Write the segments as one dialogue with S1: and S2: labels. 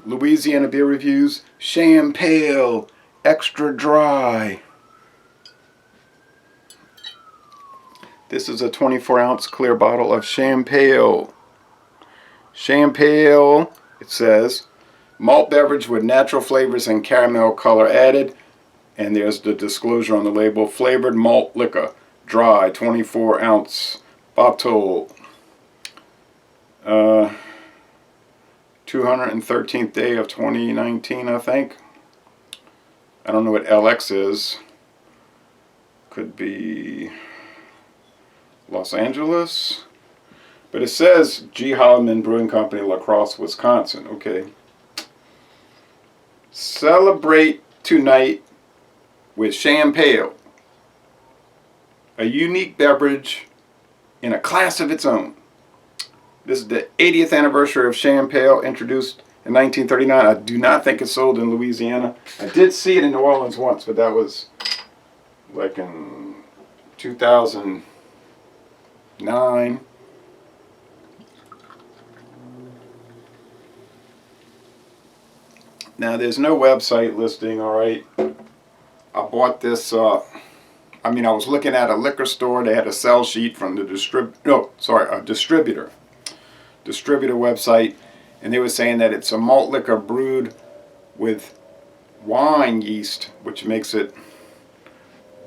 S1: Louisiana beer reviews. Champale, extra dry. This is a 24-ounce clear bottle of Champale. Champale, it says, malt beverage with natural flavors and caramel color added. And there's the disclosure on the label. Flavored malt liquor, dry, 24-ounce bottle. 213th day of 2019, I think. I don't know what LX is. Could be Los Angeles. But it says G. Holloman Brewing Company, La Crosse, Wisconsin. Okay. Celebrate tonight with Champale, a unique beverage in a class of its own. This is the 80th anniversary of Champale, introduced in 1939. I do not think it's sold in Louisiana. I did see it in New Orleans once, but that was like in 2009. Now, there's no website listing, all right. I bought this, I was looking at a liquor store. They had a sell sheet from the distributor website, and they were saying that it's a malt liquor brewed with wine yeast, which makes it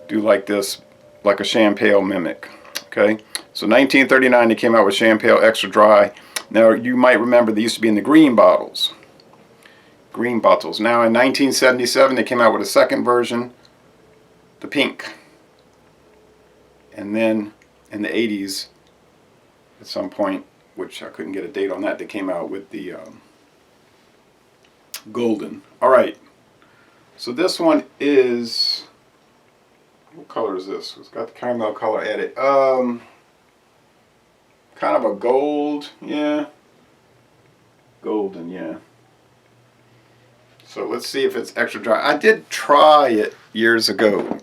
S1: do like this, like a Champale mimic. Okay, so 1939 they came out with Champale Extra Dry. Now you might remember they used to be in the green bottles. Now in 1977 they came out with a second version, the pink. And then in the 80s, at some point, which I couldn't get a date on that, they came out with the golden. Alright, so this one is, what color is this? It's got the caramel color added. Kind of a gold, yeah. Golden, yeah. So let's see if it's extra dry. I did try it years ago.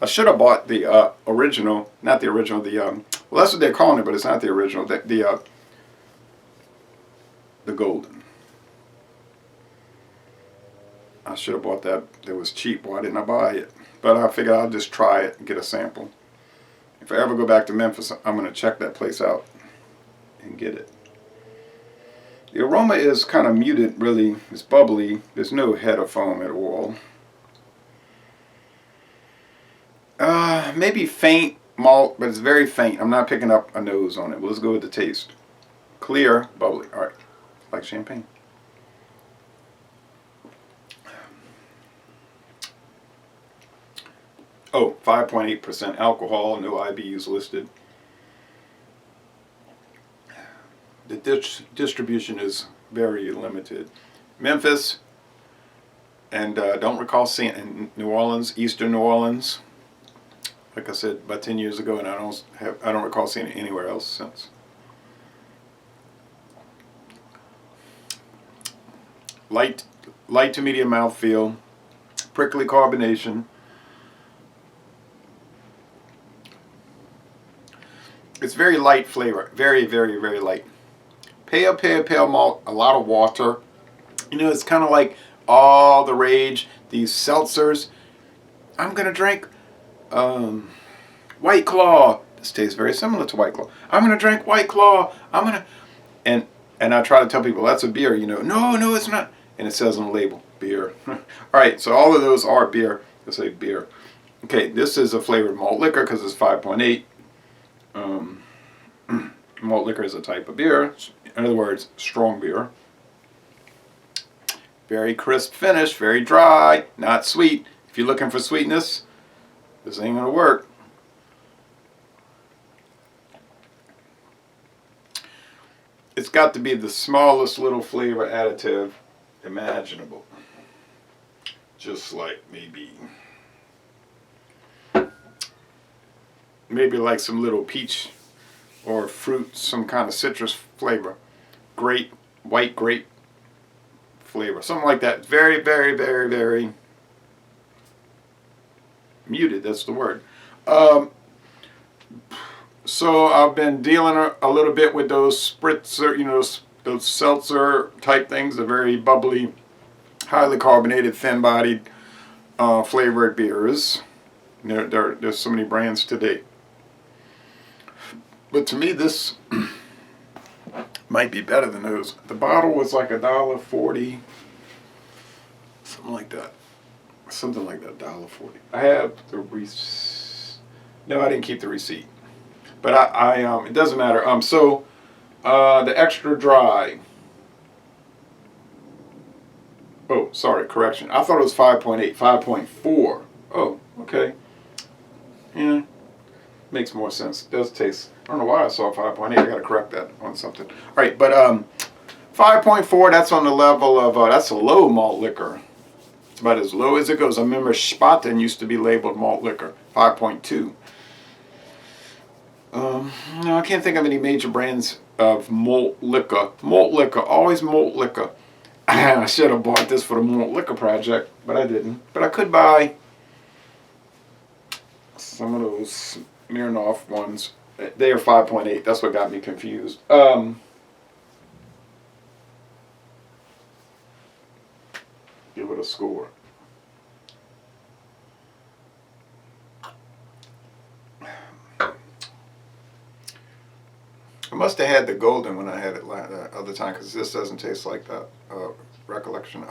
S1: I should have bought the original, not the original, well, that's what they're calling it, but it's not the original, the golden. I should have bought that. It was cheap. Why didn't I buy it? But I figured I'll just try it and get a sample. If I ever go back to Memphis, I'm going to check that place out and get it. The aroma is kind of muted, really. It's bubbly. There's no head of foam at all. Maybe faint malt, but it's very faint. I'm not picking up a nose on it. Well, let's go with the taste. Clear, bubbly. All right, like champagne. Oh, 5.8% alcohol. No IBUs listed. The distribution is very limited. Memphis, and don't recall seeing it in New Orleans, Eastern New Orleans. Like I said, about 10 years ago, and I don't recall seeing it anywhere else since. Light to medium mouthfeel, prickly carbonation. It's very light flavor, very, very, very light. Pale malt, a lot of water. You know, it's kind of like all the rage, these seltzers. I'm gonna drink White Claw. This tastes very similar to White Claw. I'm gonna drink White Claw. And I try to tell people that's a beer. You know, no, it's not. And it says on the label, beer. All right, so all of those are beer. Let's say beer. Okay, this is a flavored malt liquor because it's 5.8. Malt liquor is a type of beer. In other words, strong beer. Very crisp finish, very dry, not sweet. If you're looking for sweetness, this ain't gonna work. It's got to be the smallest little flavor additive imaginable. Just like maybe like some little peach or fruit, some kind of citrus flavor. White grape flavor. Something like that. Very, very, very, very muted, that's the word. So I've been dealing a little bit with those spritzer, those seltzer type things, the very bubbly, highly carbonated, thin-bodied, flavored beers. There's so many brands today. But to me, this might be better than those. The bottle was like $1.40, something like that. Something like that, $1.40. I have the receipt. No, I didn't keep the receipt. But it doesn't matter. So the extra dry. Oh, sorry, correction. I thought it was 5.8, 5.4. Oh, okay. Yeah, makes more sense. It does taste. I don't know why I saw 5.8. I got to correct that on something. All right, but 5.4. That's on the level of that's a low malt liquor. It's about as low as it goes. I remember Spaten used to be labeled malt liquor. 5.2. No, I can't think of any major brands of malt liquor. Malt liquor, always malt liquor. I should have bought this for the malt liquor project, but I didn't. But I could buy some of those Smirnoff ones. They are 5.8. That's what got me confused. Give it a score. I must have had the golden when I had it the other time, because this doesn't taste like that. Recollection.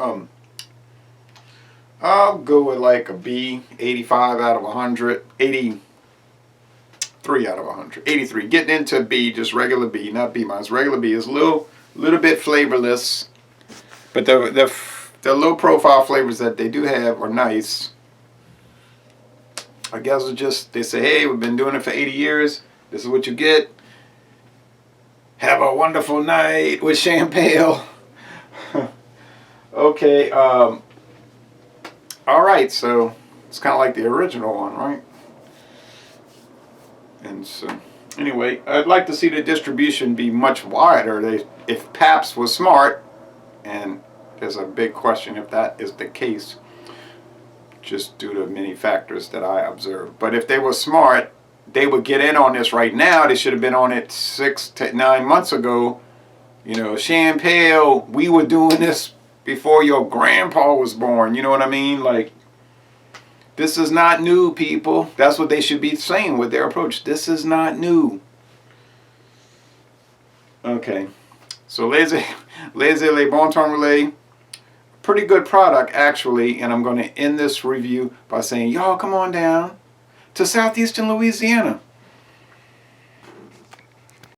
S1: I'll go with like a B, 85 out of 100, 83 out of 100, 83. Getting into B, just regular B, not B minus. Regular B is a little bit flavorless, but the low profile flavors that they do have are nice. I guess it's just, they say, hey, we've been doing it for 80 years. This is what you get. Have a wonderful night with Champale. Okay, all right, so it's kind of like the original one, right? And so, anyway, I'd like to see the distribution be much wider. If Pabst was smart, and there's a big question if that is the case, just due to many factors that I observed. But if they were smart, they would get in on this right now. They should have been on it 6 to 9 months ago. You know, Champale, we were doing this before your grandpa was born. You know what I mean? Like, this is not new, people. That's what they should be saying with their approach. This is not new. Okay. So, Les Le Bon Temps Relais. Pretty good product, actually. And I'm going to end this review by saying, y'all come on down to southeastern Louisiana.